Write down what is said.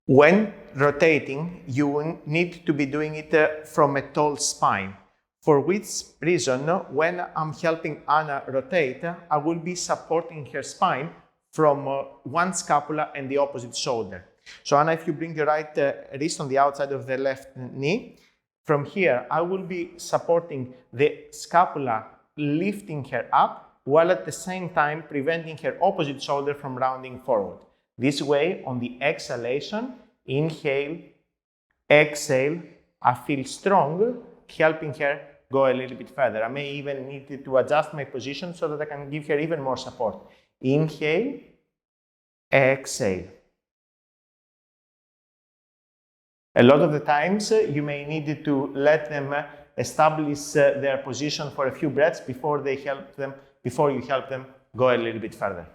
When rotating, you will need to be doing it from a tall spine, for which reason, when I'm helping Anna rotate, I will be supporting her spine from one scapula and the opposite shoulder. So Anna, if you bring your right wrist on the outside of the left knee, from here, I will be supporting the scapula, lifting her up, while at the same time preventing her opposite shoulder from rounding forward. This way, on the exhalation, inhale, exhale, I feel strong, helping her go a little bit further. I may even need to adjust my position so that I can give her even more support. Inhale, exhale. A lot of the times, you may need to let them establish their position for a few breaths before you help them go a little bit further.